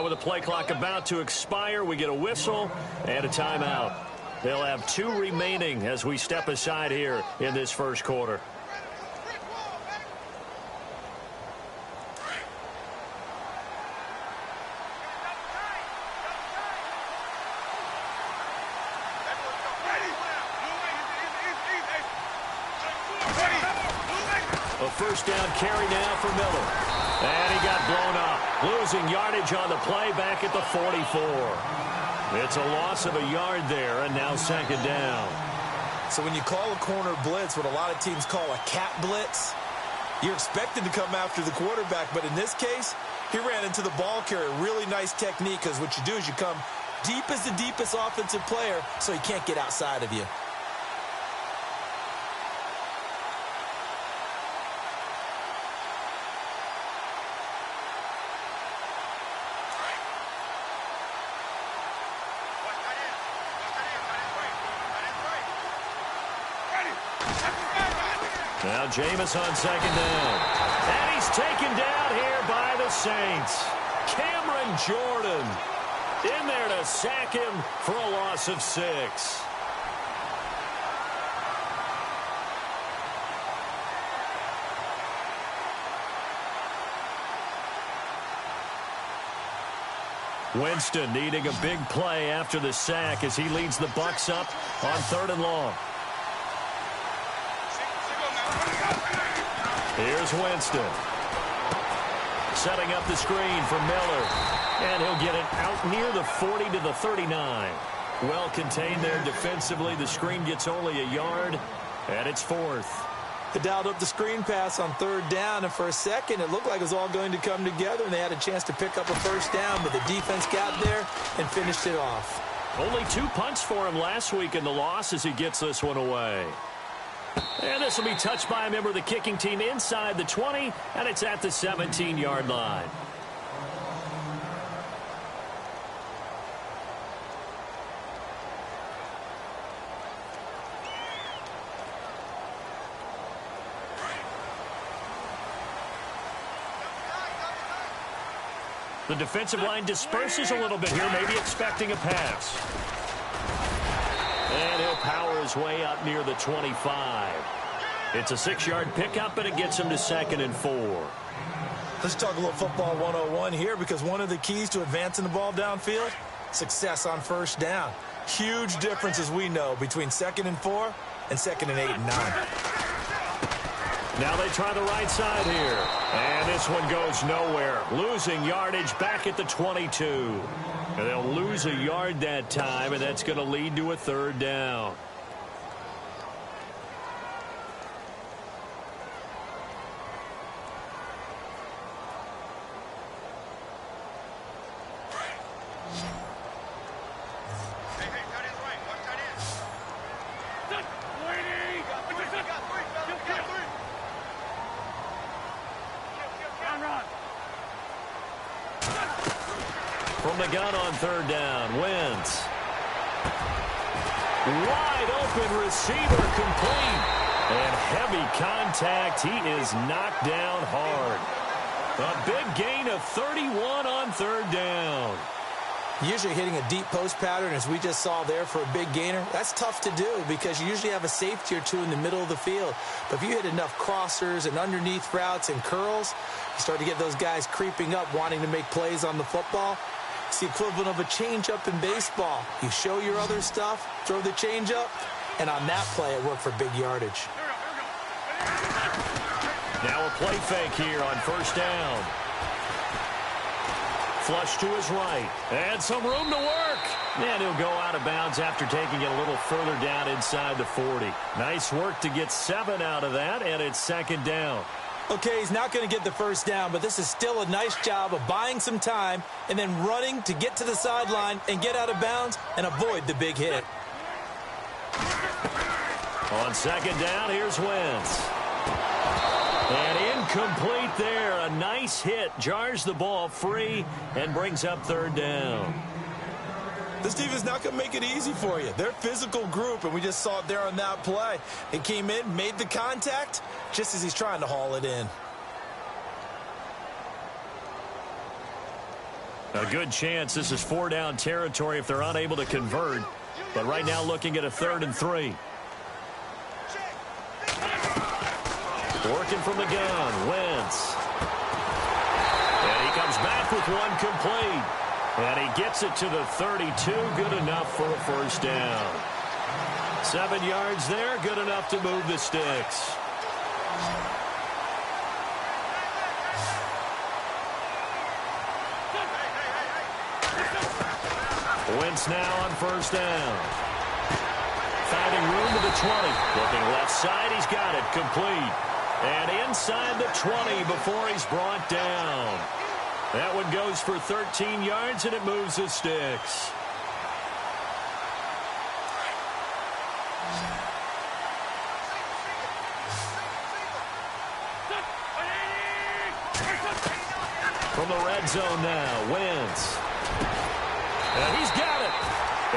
With the play clock about to expire, we get a whistle and a timeout. They'll have 2 remaining as we step aside here in this first quarter. A first down carry now for Miller. And he got blown up. Losing yardage on the play back at the 44. It's a loss of a yard there, and now second down. So when you call a corner blitz, what a lot of teams call a cat blitz, you're expected to come after the quarterback. But in this case, he ran into the ball carrier. Really nice technique, because what you do is you come deep as the deepest offensive player so he can't get outside of you. Now Jameis on second down. And he's taken down here by the Saints. Cameron Jordan in there to sack him for a loss of 6. Winston needing a big play after the sack as he leads the Bucs up on 3rd and long. Here's Winston. Setting up the screen for Miller. And he'll get it out near the 40 to the 39. Well contained there defensively. The screen gets only a yard, and it's 4th. They dialed up the screen pass on 3rd down, and for a second it looked like it was all going to come together, and they had a chance to pick up a first down, but the defense got there and finished it off. Only 2 punts for him last week in the loss as he gets this one away. And this will be touched by a member of the kicking team inside the 20, and it's at the 17-yard line. The defensive line disperses a little bit here, maybe expecting a pass. And he'll power his way up near the 25. It's a 6-yard pickup, and it gets him to 2nd and 4. Let's talk a little football 101 here, because one of the keys to advancing the ball downfield, success on first down. Huge difference, as we know, between 2nd and 4 and 2nd and 8 and 9. Now they try the right side here. And this one goes nowhere. Losing yardage back at the 22. And they'll lose a yard that time, and that's going to lead to a 3rd down. From the gun on 3rd down, Wentz. Wide open receiver complete. And heavy contact. He is knocked down hard. A big gain of 31 on 3rd down. Usually hitting a deep post pattern, as we just saw there, for a big gainer, that's tough to do because you usually have a safety or 2 in the middle of the field. But if you hit enough crossers and underneath routes and curls, you start to get those guys creeping up, wanting to make plays on the football. It's the equivalent of a changeup in baseball. You show your other stuff, throw the changeup, and on that play, it worked for big yardage. Now a play fake here on 1st down. Flush to his right. And some room to work. And he'll go out of bounds after taking it a little further down inside the 40. Nice work to get 7 out of that, and it's 2nd down. Okay, he's not going to get the first down, but this is still a nice job of buying some time and then running to get to the sideline and get out of bounds and avoid the big hit. On 2nd down, here's Wentz. And incomplete there. A nice hit. Jars the ball free and brings up 3rd down. This team is not going to make it easy for you. They're a physical group, and we just saw it there on that play. They came in, made the contact, just as he's trying to haul it in. A good chance this is 4-down territory if they're unable to convert. But right now looking at a 3rd and 3. Working from the gun, Wentz. And he comes back with one complete. And he gets it to the 32, good enough for a first down. 7 yards there, good enough to move the sticks. Wentz now on first down. Finding room to the 20. Looking left side, he's got it, complete. And inside the 20 before he's brought down. That one goes for 13 yards, and it moves the sticks. From the red zone now, Wentz. And he's got it.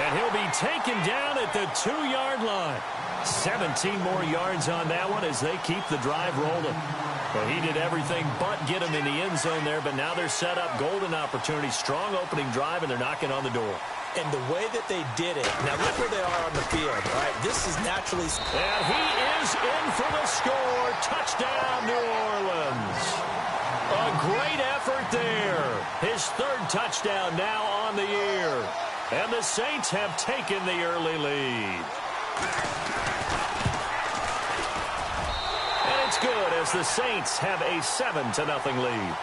And he'll be taken down at the 2-yard line. 17 more yards on that one as they keep the drive rolling. Well, he did everything but get him in the end zone there, but now they're set up golden opportunity, strong opening drive, and they're knocking on the door. And the way that they did it, now look where they are on the field, all right? This is naturally... And he is in for the score. Touchdown, New Orleans. A great effort there. His 3rd touchdown now on the year. And the Saints have taken the early lead. And it's good as the Saints have a 7-0 lead.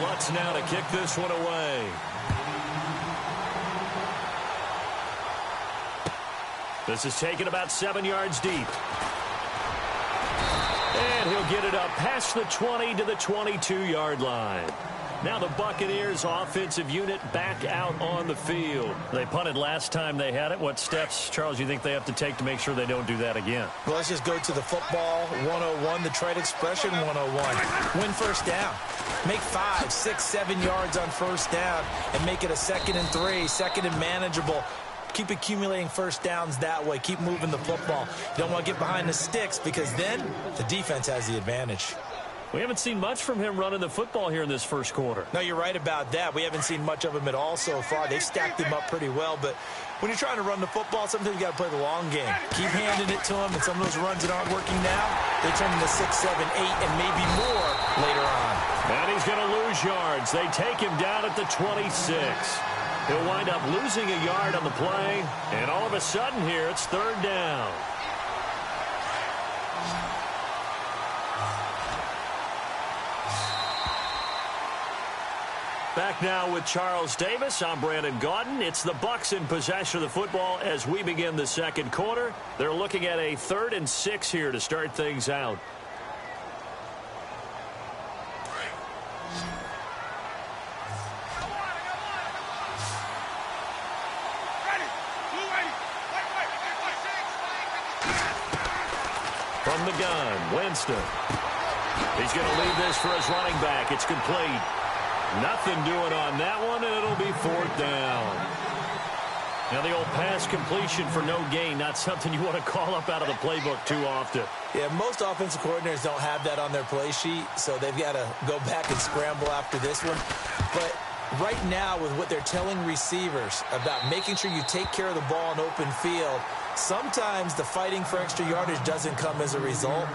Lutz now to kick this one away. This is taken about 7 yards deep. And he'll get it up past the 20 to the 22-yard line. Now the Buccaneers offensive unit back out on the field. They punted last time they had it. What steps, Charles, you think they have to take to make sure they don't do that again? Well, let's just go to the football 101, the trade expression 101. Win first down. Make 5, 6, 7 yards on first down and make it a 2nd and 3, 2nd and manageable. Keep accumulating first downs that way. Keep moving the football. You don't want to get behind the sticks because then the defense has the advantage. We haven't seen much from him running the football here in this first quarter. No, you're right about that. We haven't seen much of him at all so far. They've stacked him up pretty well, but when you're trying to run the football, sometimes you got to play the long game. Keep handing it to him, and some of those runs that aren't working now, they turn into 6, 7, 8, and maybe more later on. And he's going to lose yards. They take him down at the 26. He'll wind up losing a yard on the play, and all of a sudden here, it's 3rd down. Back now with Charles Davis. I'm Brandon Gaudin. It's the Bucs in possession of the football as we begin the second quarter. They're looking at a 3rd and 6 here to start things out. From the gun, Winston. He's going to leave this for his running back. It's complete. Nothing doing on that one, and it'll be 4th down. Now the old pass completion for no gain, not something you want to call up out of the playbook too often. Yeah, most offensive coordinators don't have that on their play sheet, so they've got to go back and scramble after this one. But right now, with what they're telling receivers about making sure you take care of the ball in open field, sometimes the fighting for extra yardage doesn't come as a result.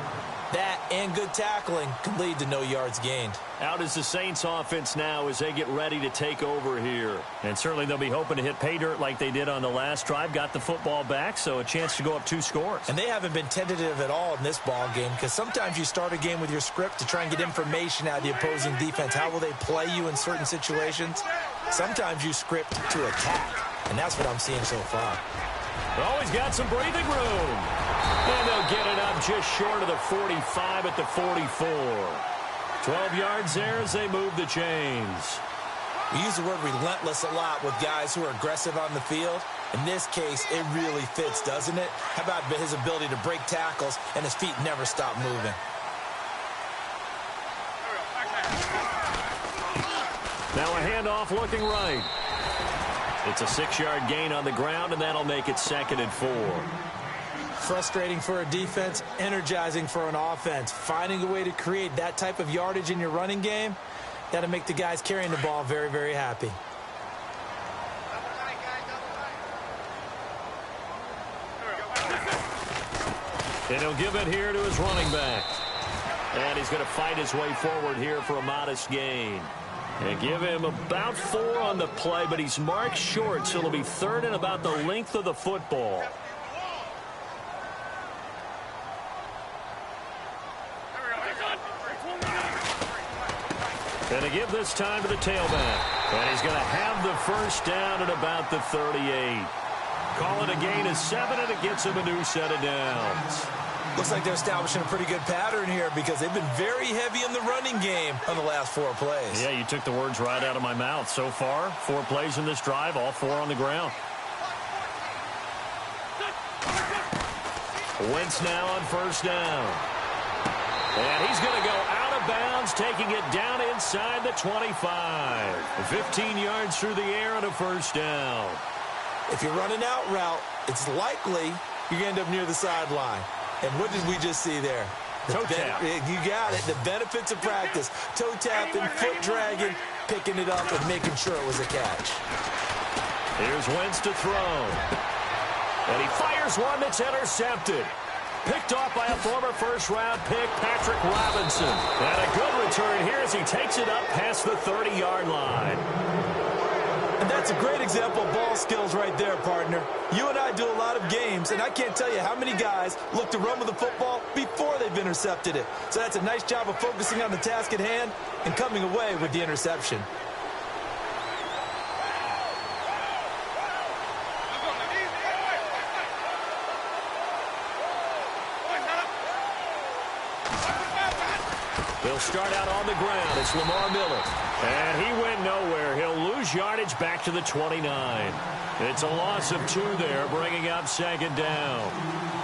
That and good tackling can lead to no yards gained. Out is the Saints offense now as they get ready to take over here. And certainly they'll be hoping to hit pay dirt like they did on the last drive. Got the football back, so a chance to go up 2 scores. And they haven't been tentative at all in this ball game because sometimes you start a game with your script to try and get information out of the opposing defense. How will they play you in certain situations? Sometimes you script to attack, and that's what I'm seeing so far. Always got some breathing room. And they'll get it up just short of the 45 at the 44. 12 yards there as they move the chains. We use the word relentless a lot with guys who are aggressive on the field. In this case, it really fits, doesn't it? How about his ability to break tackles and his feet never stop moving? Now a handoff looking right. It's a 6-yard gain on the ground, and that'll make it 2nd and 4. Frustrating for a defense, energizing for an offense. Finding a way to create that type of yardage in your running game, that'll make the guys carrying the ball very, very happy. And he'll give it here to his running back. And he's going to fight his way forward here for a modest gain. And give him about 4 on the play, but he's marked short, so it'll be 3rd and about the length of the football. And to give this time to the tailback. And he's going to have the first down at about the 38. Call it a gain of 7, and it gets him a new set of downs. Looks like they're establishing a pretty good pattern here because they've been very heavy in the running game on the last 4 plays. Yeah, you took the words right out of my mouth. So far, 4 plays in this drive, all 4 on the ground. Wentz now on first down. And he's going to go out of bounds, taking it down inside the 25. 15 yards through the air and a first down. If you're running out route, it's likely you're going to end up near the sideline. And what did we just see there? Toe tap. You got it. The benefits of practice. Toe tapping, foot dragging, picking it up, and making sure it was a catch. Here's Wentz to throw. And he fires one that's intercepted. Picked off by a former first-round pick, Patrick Robinson. And a good return here as he takes it up past the 30-yard line. And that's a great example of ball skills right there, partner. You and I do a lot of games, and I can't tell you how many guys look to run with the football before they've intercepted it. So that's a nice job of focusing on the task at hand and coming away with the interception. They'll start out on the ground. It's Lamar Miller. And he went nowhere. He'll lose yardage back to the 29. It's a loss of 2 there, bringing up 2nd down.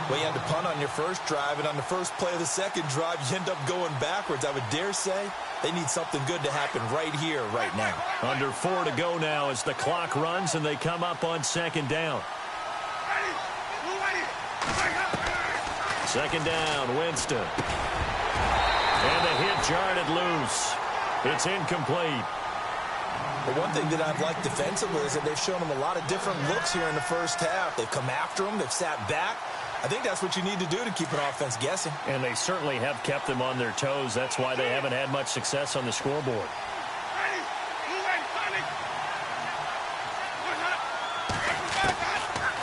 Well, you had to punt on your first drive, and on the first play of the second drive, you end up going backwards. I would dare say they need something good to happen right here, right now. Under 4 to go now as the clock runs, and they come up on 2nd down. 2nd down, Winston. And the hit jarred it loose. It's incomplete. The one thing that I've liked defensively is that they've shown them a lot of different looks here in the first half. They've come after them. They've sat back. I think that's what you need to do to keep an offense guessing. And they certainly have kept them on their toes. That's why they haven't had much success on the scoreboard.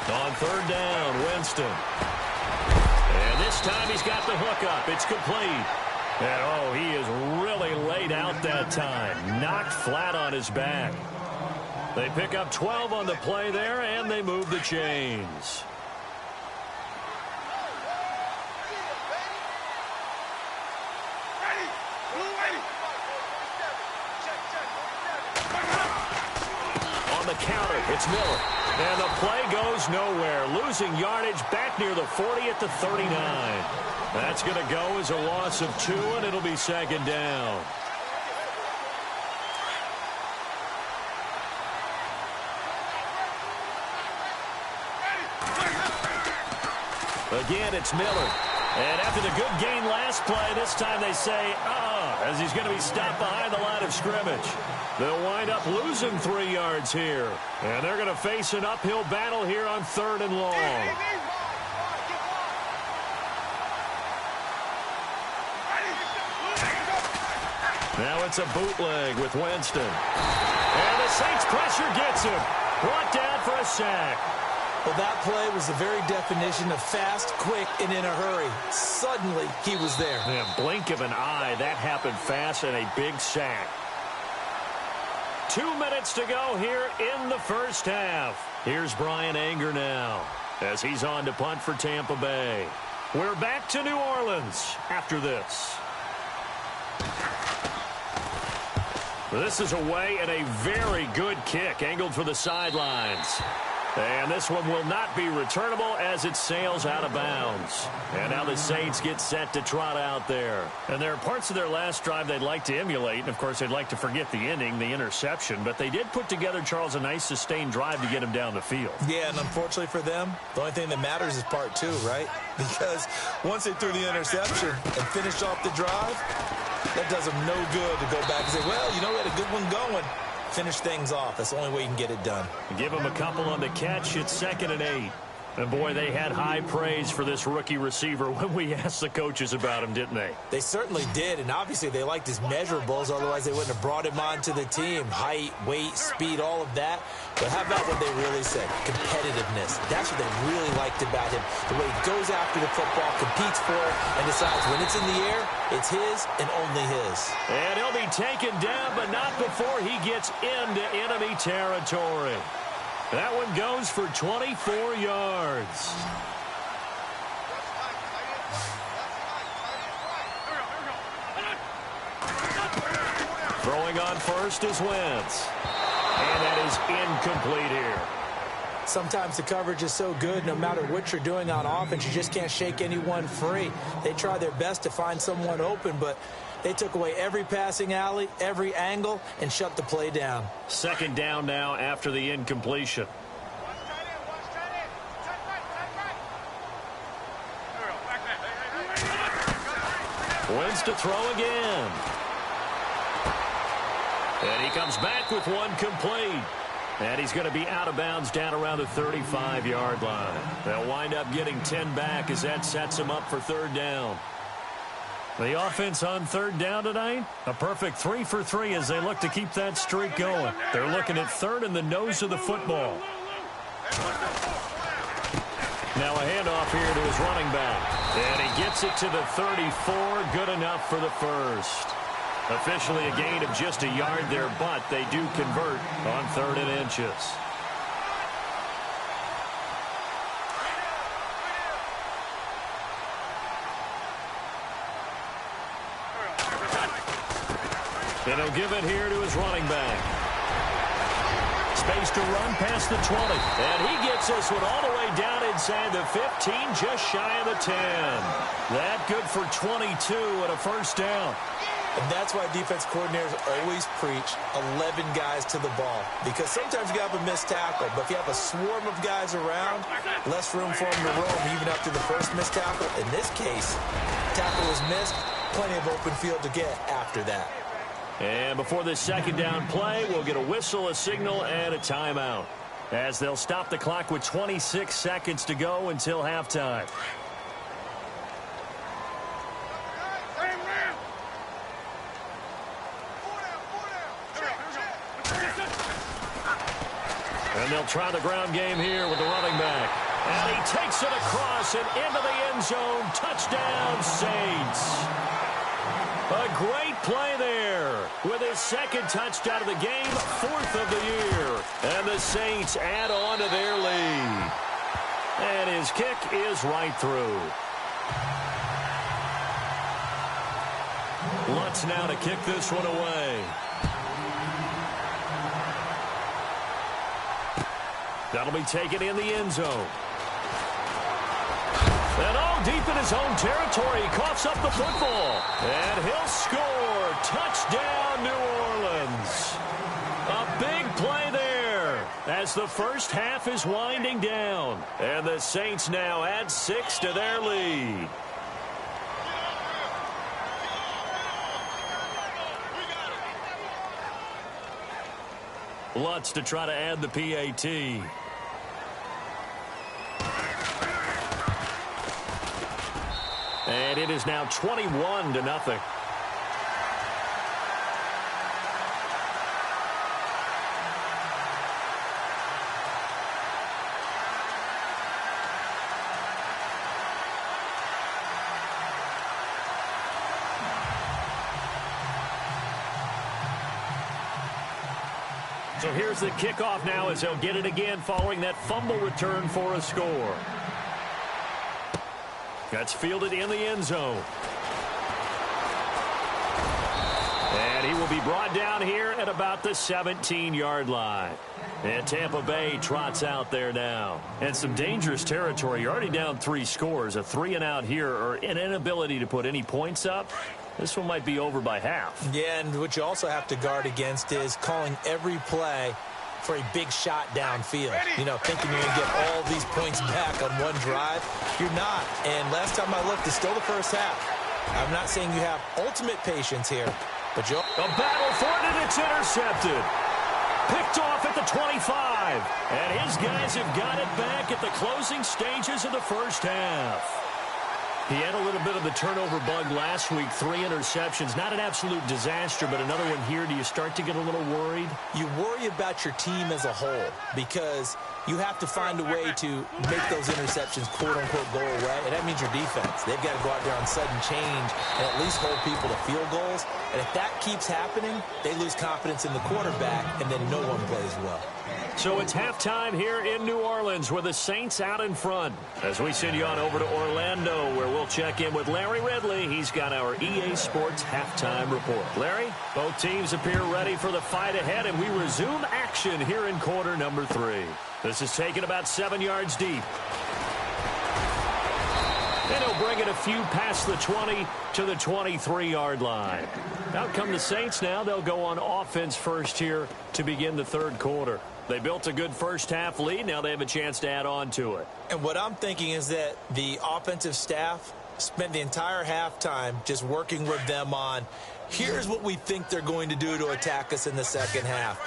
On 3rd down, Winston. And this time he's got the hook up. It's complete. And, oh, he is really laid out that time. Knocked flat on his back. They pick up 12 on the play there, and they move the chains. On the counter, it's Miller. And the play goes nowhere. Losing yardage back near the 40 at the 39. That's going to go as a loss of 2, and it'll be 2nd down. Again, it's Miller. And after the good gain last play, this time they say, as he's going to be stopped behind the line of scrimmage. They'll wind up losing 3 yards here. And they're going to face an uphill battle here on 3rd and long. Now it's a bootleg with Winston. And the Saints pressure gets him. Brought down for a sack. Well, that play was the very definition of fast, quick, and in a hurry. Suddenly, he was there. Yeah, blink of an eye. That happened fast and a big sack. 2 minutes to go here in the first half. Here's Brian Anger now as he's on to punt for Tampa Bay. We're back to New Orleans after this. This is away and a very good kick angled for the sidelines. And this one will not be returnable as it sails out of bounds. And now the Saints get set to trot out there. And there are parts of their last drive they'd like to emulate. And, of course, they'd like to forget the ending, the interception. But they did put together, Charles, a nice sustained drive to get him down the field. Yeah, and unfortunately for them, the only thing that matters is part two, right? Because once they threw the interception and finished off the drive, that does them no good to go back and say, well, you know, we had a good one going. Finish things off. That's the only way you can get it done. Give him a couple on the catch. It's 2nd and 8. And, boy, they had high praise for this rookie receiver when we asked the coaches about him, didn't they? They certainly did, and obviously they liked his measurables. Otherwise, they wouldn't have brought him onto the team. Height, weight, speed, all of that. But how about what they really said? Competitiveness. That's what they really liked about him. The way he goes after the football, competes for it, and decides when it's in the air, it's his and only his. And he'll be taken down, but not before he gets into enemy territory. That one goes for 24 yards. Throwing on first is Wentz. And that is incomplete here. Sometimes the coverage is so good, no matter what you're doing on offense, you just can't shake anyone free. They try their best to find someone open, but they took away every passing alley, every angle, and shut the play down. 2nd down now after the incompletion. Wins to throw again. And he comes back with one complete. And he's going to be out of bounds down around the 35-yard line. They'll wind up getting 10 back as that sets him up for 3rd down. The offense on 3rd down tonight, a perfect 3 for 3 as they look to keep that streak going. They're looking at 3rd in the nose of the football. Now a handoff here to his running back. And he gets it to the 34, good enough for the first. Officially a gain of just a yard there, but they do convert on 3rd and inches. And he'll give it here to his running back. Space to run past the 20. And he gets this one all the way down inside the 15, just shy of the 10. That good for 22 and a first down. And that's why defense coordinators always preach 11 guys to the ball. Because sometimes you have a missed tackle, but if you have a swarm of guys around, less room for them to roam even after the first missed tackle. In this case, tackle was missed, plenty of open field to get after that. And before this 2nd down play, we'll get a whistle, a signal, and a timeout, as they'll stop the clock with 26 seconds to go until halftime. And they'll try the ground game here with the running back. And he takes it across and into the end zone. Touchdown, Saints. A great play there with his 2nd touchdown of the game, 4th of the year. And the Saints add on to their lead. And his kick is right through. Lutz now to kick this one away. That'll be taken in the end zone. And all deep in his own territory, he coughs up the football. And he'll score. Touchdown, New Orleans. A big play there as the first half is winding down. And the Saints now add 6 to their lead. Lutz to try to add the PAT. And it is now 21-0. So here's the kickoff now as they'll get it again following that fumble return for a score. That's fielded in the end zone. And He will be brought down here at about the 17-yard line. And Tampa Bay trots out there now. And some dangerous territory. You're already down 3 scores. A 3-and-out here, or an inability to put any points up. This one might be over by half. Yeah, and what you also have to guard against is calling every play for a big shot downfield. You know, thinking you're going to get all these points back on one drive. You're not. And last time I looked, it's still the first half. I'm not saying you have ultimate patience here, but you'll... A battle for it, and it's intercepted. Picked off at the 25. And his guys have got it back at the closing stages of the first half. He had a little bit of the turnover bug last week, 3 interceptions. Not an absolute disaster, but another one here. Do you start to get a little worried? You worry about your team as a whole because you have to find a way to make those interceptions, quote-unquote, go away, and that means your defense. They've got to go out there on sudden change and at least hold people to field goals. And if that keeps happening, they lose confidence in the quarterback, and then no one plays well. So it's halftime here in New Orleans with the Saints out in front. As we send you on over to Orlando, where we'll check in with Larry Ridley. He's got our EA Sports halftime report. Larry, both teams appear ready for the fight ahead, and we resume action here in quarter number 3. This is taken about 7 yards deep. And he'll bring it a few past the 20 to the 23-yard line. Out come the Saints now. They'll go on offense first here to begin the third quarter. They built a good first-half lead. Now they have a chance to add on to it. And what I'm thinking is that the offensive staff spent the entire halftime just working with them on, here's what we think they're going to do to attack us in the second half.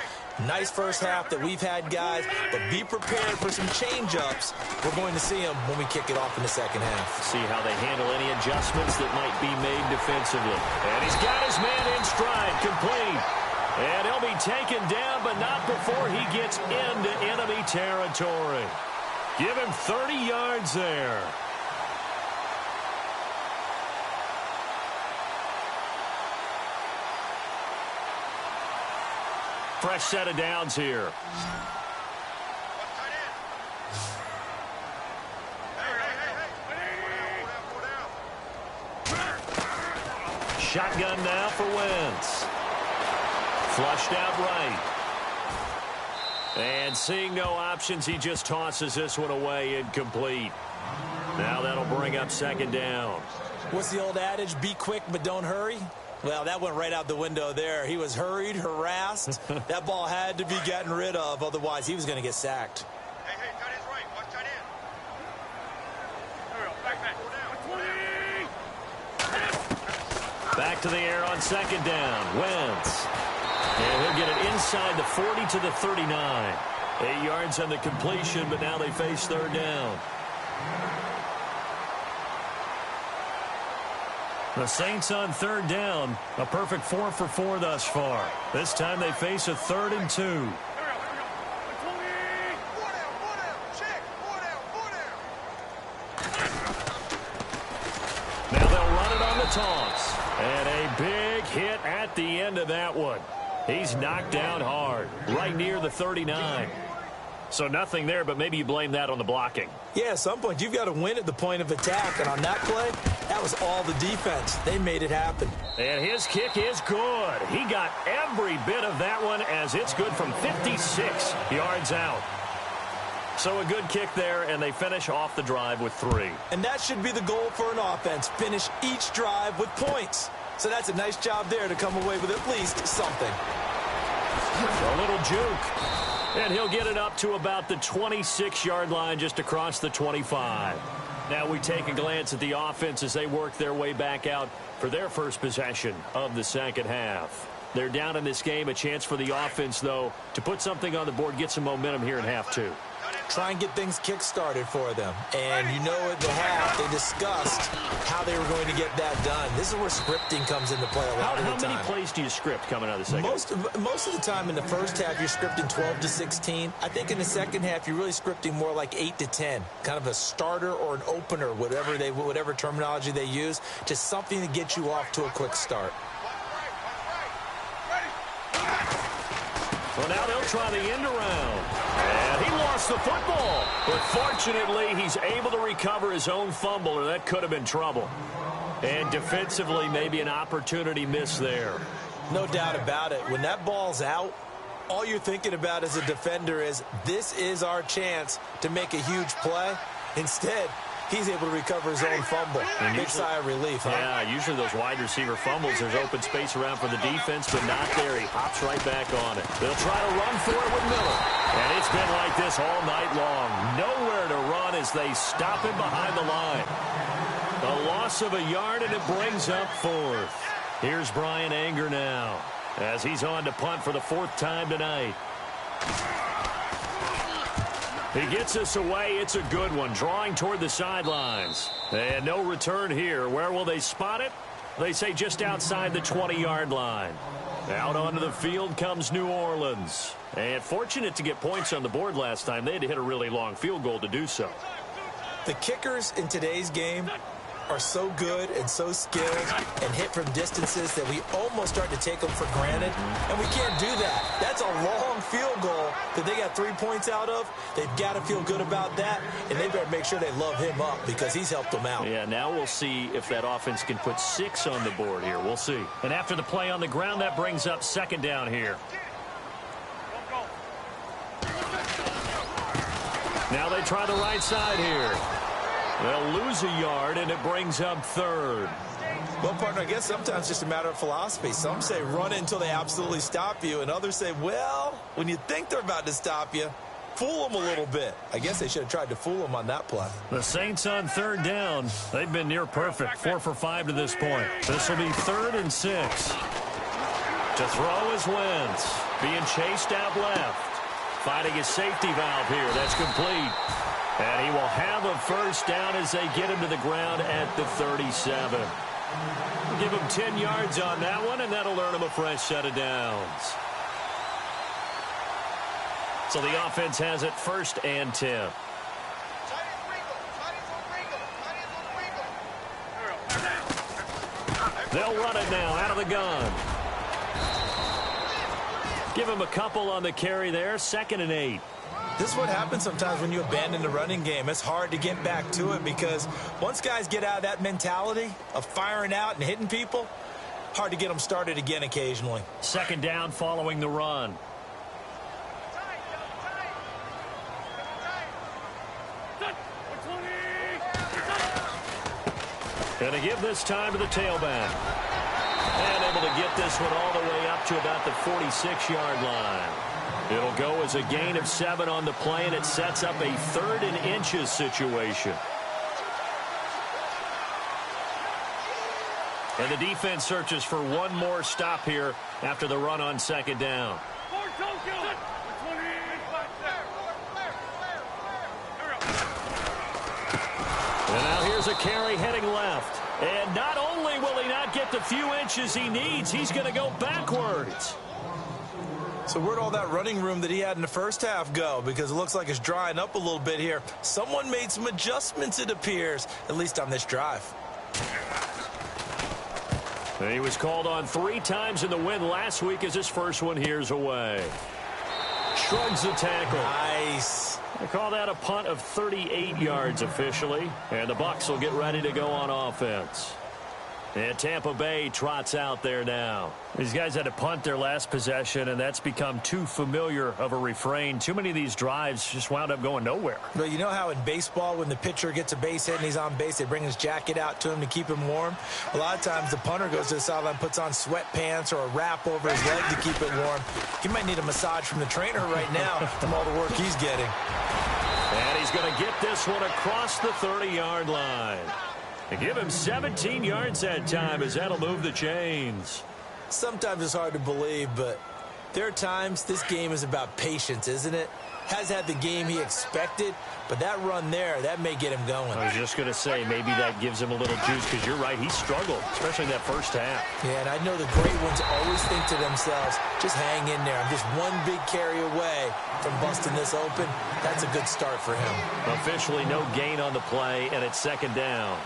Nice first half that we've had, guys, but be prepared for some change-ups. We're going to see them when we kick it off in the second half. See how they handle any adjustments that might be made defensively. And he's got his man in stride, complete. And he'll be taken down, but not before he gets into enemy territory. Give him 30 yards there. Fresh set of downs here. Shotgun now for Wentz. Flushed out right. And seeing no options, he just tosses this one away, incomplete. Now that'll bring up second down. What's the old adage? Be quick, but don't hurry. Well, that went right out the window there. He was hurried, harassed. That ball had to be gotten rid of, otherwise he was going to get sacked. Hey, tight end's right. Watch tight end. Back to the air on second down. Wentz. And he'll get it inside the 40 to the 39. 8 yards on the completion, but now they face third down. The Saints on third down. A perfect 4 for 4 thus far. This time they face a 3rd and 2. Now they'll run it on the toss. And a big hit at the end of that one. He's knocked down hard, right near the 39. So nothing there, but maybe you blame that on the blocking. Yeah, at some point, you've got to win at the point of attack. And on that play, that was all the defense. They made it happen. And his kick is good. He got every bit of that one as it's good from 56 yards out. So a good kick there, and they finish off the drive with 3. And that should be the goal for an offense. Finish each drive with points. So that's a nice job there to come away with at least something. A little juke. And he'll get it up to about the 26-yard line just across the 25. Now we take a glance at the offense as they work their way back out for their first possession of the second half. They're down in this game. A chance for the offense, though, to put something on the board, get some momentum here in half 2. Try and get things kick-started for them. And you know at the half, they discussed how they were going to get that done. This is where scripting comes into play a lot of the time. How many plays do you script coming out of the second? Most of the time in the first half, you're scripting 12 to 16. I think in the second half, you're really scripting more like 8 to 10. Kind of a starter or an opener, whatever terminology they use. Just something to get you off to a quick start. Well, now they'll try the end around. And he lost the football. But fortunately, he's able to recover his own fumble, or that could have been trouble. And defensively, maybe an opportunity miss there. No doubt about it. When that ball's out, all you're thinking about as a defender is, this is our chance to make a huge play. Instead, he's able to recover his own fumble. Big sigh of relief, huh? Yeah, usually those wide receiver fumbles, there's open space around for the defense, but not there. He hops right back on it. They'll try to run for it with Miller. And it's been like this all night long. Nowhere to run as they stop him behind the line. A loss of a yard, and it brings up fourth. Here's Brian Anger now, as he's on to punt for the fourth time tonight. He gets us away. It's a good one, drawing toward the sidelines. And no return here. Where will they spot it? They say just outside the 20-yard line. Out onto the field comes New Orleans. And fortunate to get points on the board last time. They had to hit a really long field goal to do so. The kickers in today's game are so good and so skilled and hit from distances that we almost start to take them for granted, and we can't do that. That's a long field goal that they got 3 points out of. They've got to feel good about that, and they better make sure they love him up because he's helped them out. Yeah, now we'll see if that offense can put 6 on the board here. We'll see. And after the play on the ground, that brings up second down here. Now they try the right side here. They'll lose a yard, and it brings up third. Well, partner, I guess sometimes it's just a matter of philosophy. Some say run it until they absolutely stop you, and others say, well, when you think they're about to stop you, fool them a little bit. I guess they should have tried to fool them on that play. The Saints on third down. They've been near perfect, 4 for 5 to this point. This will be 3rd and 6. To throw is Wentz, being chased out left. Fighting his safety valve here. That's complete. And he will have a first down as they get him to the ground at the 37. Give him 10 yards on that one, and that'll earn him a fresh set of downs. So the offense has it 1st and 10. They'll run it now out of the gun. Give him a couple on the carry there. 2nd and 8. This is what happens sometimes when you abandon the running game. It's hard to get back to it because once guys get out of that mentality of firing out and hitting people, hard to get them started again occasionally. 2nd down following the run. Going to give this time to the tailback. And able to get this one all the way up to about the 46-yard line. It'll go as a gain of 7 on the play, and it sets up a 3rd and inches situation. And the defense searches for one more stop here after the run on 2nd down. And now here's a carry heading left. And not only will he not get the few inches he needs, he's going to go backwards. So where'd all that running room that he had in the first half go? Because it looks like it's drying up a little bit here. Someone made some adjustments, it appears, at least on this drive. He was called on 3 times in the win last week as his first one here's away. Shrugs the tackle. Nice. They call that a punt of 38 yards officially. And the Bucs will get ready to go on offense. And Tampa Bay trots out there now. These guys had to punt their last possession, and that's become too familiar of a refrain. Too many of these drives just wound up going nowhere. Well, you know how in baseball when the pitcher gets a base hit and he's on base, they bring his jacket out to him to keep him warm? A lot of times the punter goes to the sideline, puts on sweatpants or a wrap over his leg to keep it warm. He might need a massage from the trainer right now from all the work he's getting. And he's going to get this one across the 30-yard line. To give him 17 yards that time as that'll move the chains. Sometimes it's hard to believe, but there are times this game is about patience, isn't it? Has had the game he expected, but that run there, that may get him going. I was just going to say, maybe that gives him a little juice, because you're right, he struggled, especially that first half. Yeah, and I know the great ones always think to themselves, just hang in there. I'm just one big carry away from busting this open. That's a good start for him. Officially no gain on the play, and it's 2nd down.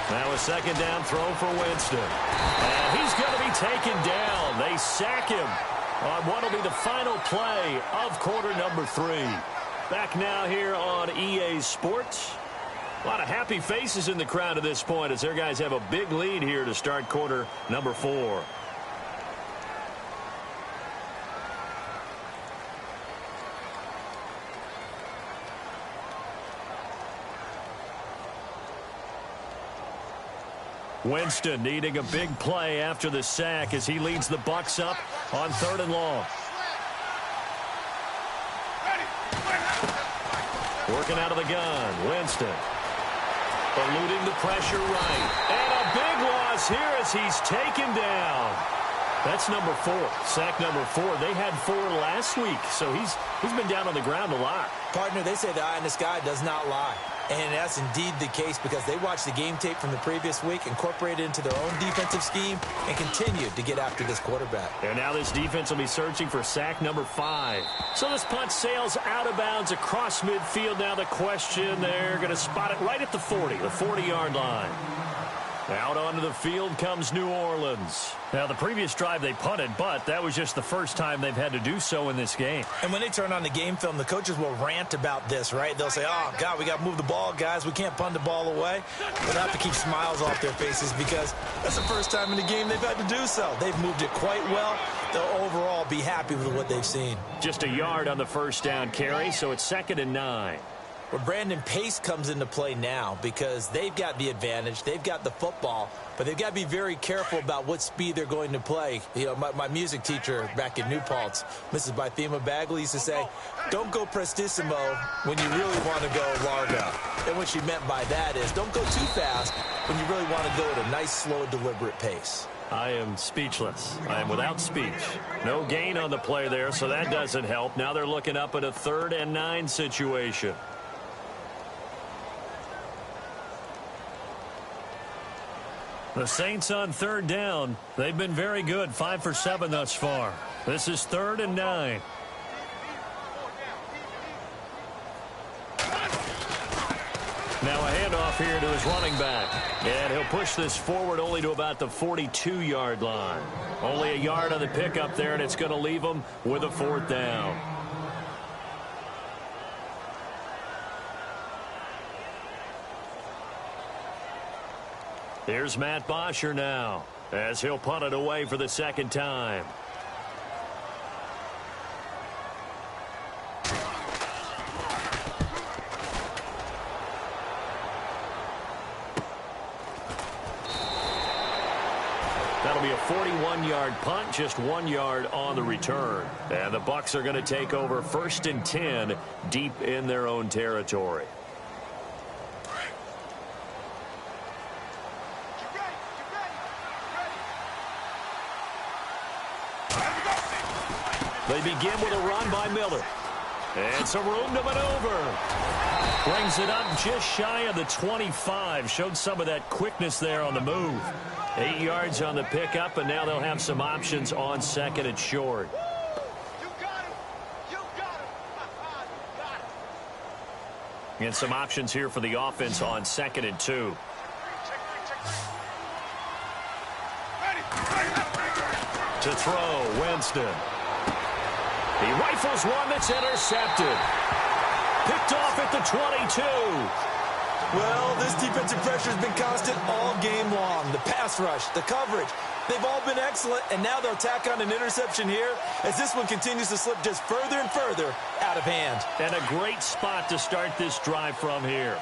Now a 2nd down throw for Winston. And he's going to be taken down. They sack him. On what will be the final play of quarter number 3. Back now here on EA Sports. A lot of happy faces in the crowd at this point as their guys have a big lead here to start quarter number 4. Winston needing a big play after the sack as he leads the Bucs up on 3rd and long. Working out of the gun, Winston. Eluding the pressure right. And a big loss here as he's taken down. That's number 4. Sack number 4. They had 4 last week, so he's been down on the ground a lot. Partner, they say the eye in the sky does not lie. And that's indeed the case because they watched the game tape from the previous week, incorporated it into their own defensive scheme, and continued to get after this quarterback. And now this defense will be searching for sack number 5. So this punt sails out of bounds across midfield. Now the question, they're going to spot it right at the 40, the 40-yard line. Out onto the field comes New Orleans. Now, the previous drive they punted, but that was just the first time they've had to do so in this game. And when they turn on the game film, the coaches will rant about this, right? They'll say, oh, God, we got to move the ball, guys. We can't punt the ball away. But they have to keep smiles off their faces because that's the first time in the game they've had to do so. They've moved it quite well. They'll overall be happy with what they've seen. Just a yard on the first down carry, so it's 2nd and 9. Well, Brandon, pace comes into play now because they've got the advantage. They've got the football, but they've got to be very careful about what speed they're going to play. You know, my music teacher back in New Paltz, Mrs. Bythema Bagley, used to say, don't go prestissimo when you really want to go largo. And what she meant by that is don't go too fast when you really want to go at a nice, slow, deliberate pace. I am speechless. I am without speech. No gain on the play there, so that doesn't help. Now they're looking up at a 3rd and 9 situation. The Saints on 3rd down. They've been very good, 5 for 7 thus far. This is 3rd and 9. Now a handoff here to his running back. And he'll push this forward only to about the 42-yard line. Only a yard on the pickup there, and it's going to leave him with a 4th down. Here's Matt Bosher now as he'll punt it away for the 2nd time. That'll be a 41-yard punt, just 1 yard on the return. And the Bucs are going to take over 1st and 10 deep in their own territory. They begin with a run by Miller. And some room to maneuver. Brings it up just shy of the 25. Showed some of that quickness there on the move. 8 yards on the pickup, and now they'll have some options on 2nd and short. You got him. You got him. You got him. And some options here for the offense on 2nd and 2. To throw, Winston. He rifles one that's intercepted. Picked off at the 22. Well, this defensive pressure has been constant all game long. The pass rush, the coverage, they've all been excellent, and now they'll tack on an interception here as this one continues to slip just further and further out of hand. And a great spot to start this drive from here.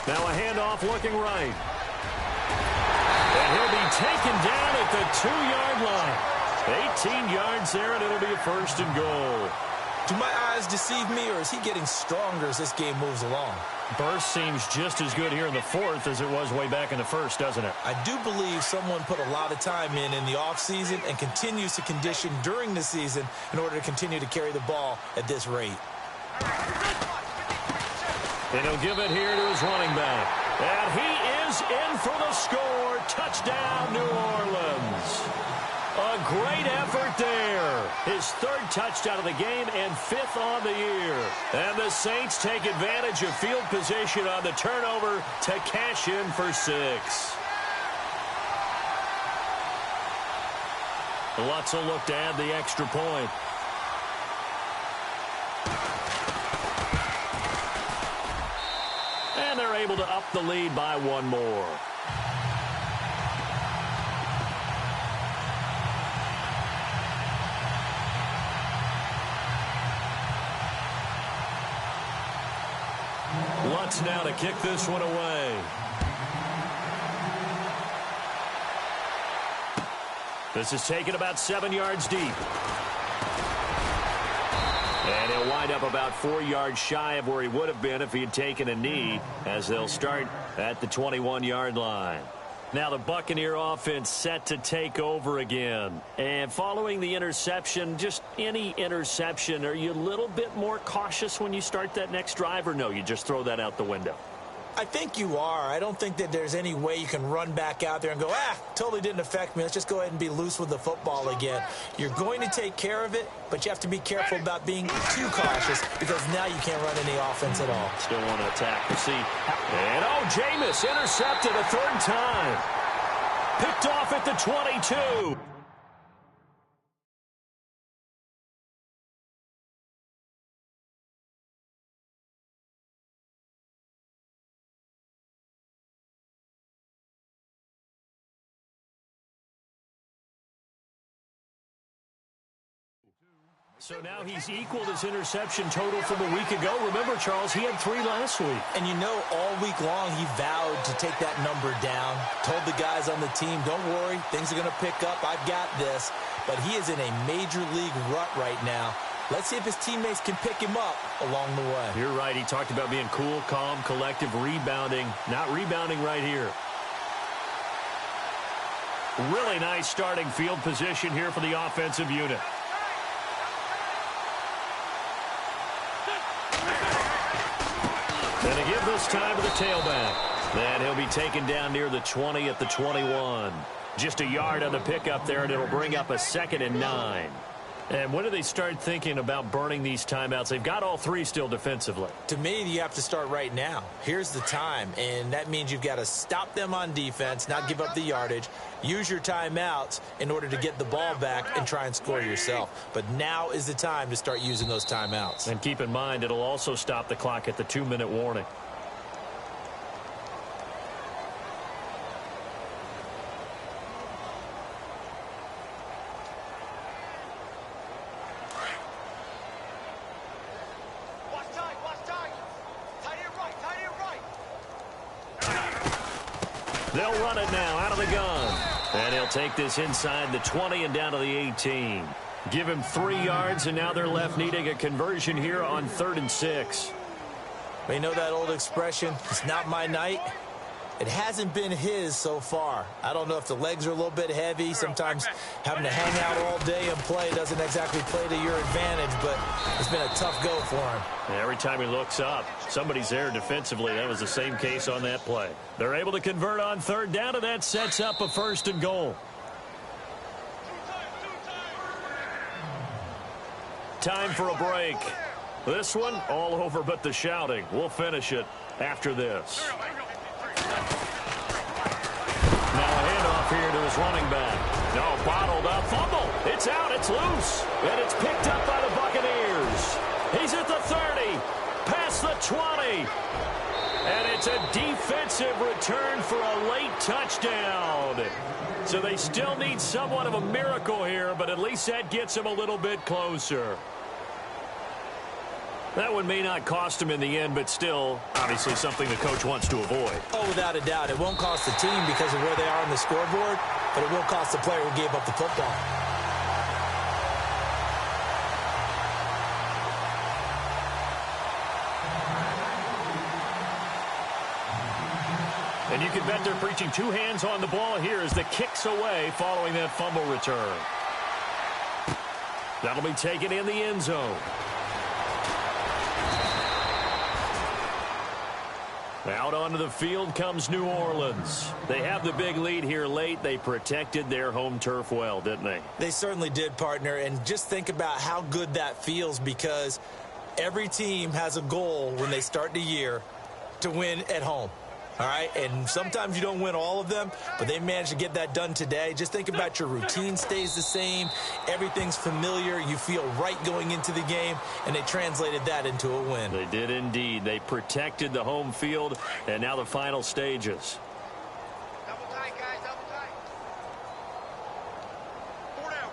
Now a handoff looking right. And he'll be taken down at the 2-yard line. 18 yards there, and it'll be a 1st and goal. Do my eyes deceive me, or is he getting stronger as this game moves along? Burst seems just as good here in the 4th as it was way back in the 1st, doesn't it? I do believe someone put a lot of time in the offseason and continues to condition during the season in order to continue to carry the ball at this rate. And he'll give it here to his running back. And he is in for the score. Touchdown, New Orleans. A great effort there. His 3rd touchdown of the game and 5th on the year. And the Saints take advantage of field position on the turnover to cash in for 6. Lutz will look to add the extra point. And they're able to up the lead by one more. Lutz now to kick this one away. This is taken about 7 yards deep. And he'll wind up about 4 yards shy of where he would have been if he had taken a knee, as they'll start at the 21-yard line. Now the Buccaneer offense set to take over again. And following the interception, just any interception, are you a little bit more cautious when you start that next drive, or no, you just throw that out the window? I think you are. I don't think that there's any way you can run back out there and go, totally didn't affect me. Let's just go ahead and be loose with the football again. You're going to take care of it, but you have to be careful about being too cautious, because now you can't run any offense at all. Still want to attack. We'll see. And, Jameis intercepted a third time. Picked off at the 22. So now he's equaled his interception total from a week ago. Remember, Charles, he had 3 last week. And all week long he vowed to take that number down. Told the guys on the team, don't worry, things are going to pick up. I've got this. But he is in a major league rut right now. Let's see if his teammates can pick him up along the way. You're right. He talked about being cool, calm, collective, rebounding. Not rebounding right here. Really nice starting field position here for the offensive unit. And to give this time to the tailback. And he'll be taken down near the 20 at the 21. Just a yard on the pickup there, and it'll bring up a 2nd and 9. And when do they start thinking about burning these timeouts? They've got all 3 still defensively. To me, you have to start right now. Here's the time, and that means you've got to stop them on defense, not give up the yardage, use your timeouts in order to get the ball back and try and score yourself. But now is the time to start using those timeouts. And keep in mind, it'll also stop the clock at the 2-minute warning. They'll run it now out of the gun. And he'll take this inside the 20 and down to the 18. Give him 3 yards, and now they're left needing a conversion here on 3rd and 6. You know that old expression, it's not my night? It hasn't been his so far. I don't know if the legs are a little bit heavy. Sometimes having to hang out all day and play doesn't exactly play to your advantage, but it's been a tough go for him. And every time he looks up, somebody's there defensively. That was the same case on that play. They're able to convert on 3rd down, and that sets up a 1st and goal. Time for a break. This one, all over but the shouting. We'll finish it after this. Now a handoff here to his running back. No, bottled up. Fumble. It's out. It's loose. And it's picked up by the Buccaneers. He's at the 30. Past the 20. And it's a defensive return for a late touchdown. So they still need somewhat of a miracle here, but at least that gets them a little bit closer. That one may not cost him in the end, but still, obviously something the coach wants to avoid. Oh, without a doubt. It won't cost the team because of where they are on the scoreboard, but it will cost the player who gave up the football. And you can bet they're preaching 2 hands on the ball here as the kick's away following that fumble return. That'll be taken in the end zone. Out onto the field comes New Orleans. They have the big lead here late. They protected their home turf well, didn't they? They certainly did, partner. And just think about how good that feels, because every team has a goal when they start the year to win at home. All right, and sometimes you don't win all of them, but they managed to get that done today. Just think about your routine stays the same. Everything's familiar. You feel right going into the game, and they translated that into a win. They did indeed. They protected the home field, and now the final stages. Double tight, guys, double tight. 4 down,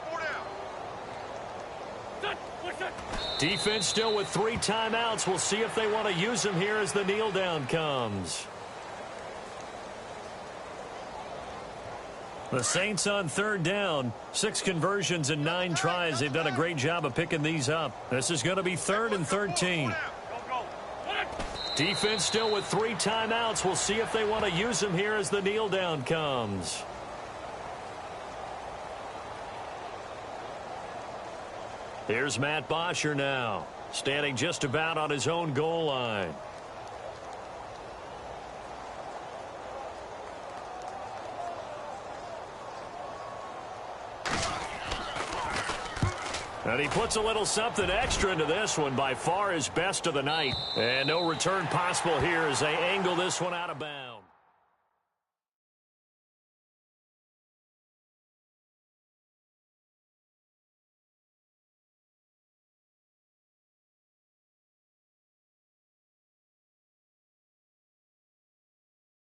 4 down. Defense still with 3 timeouts. We'll see if they want to use them here as the kneel down comes. The Saints on 3rd down. 6 conversions and 9 tries. They've done a great job of picking these up. This is going to be 3rd and 13. Defense still with 3 timeouts. We'll see if they want to use them here as the kneel down comes. Here's Matt Bosher now, standing just about on his own goal line. And he puts a little something extra into this one, by far his best of the night. And no return possible here as they angle this one out of bounds.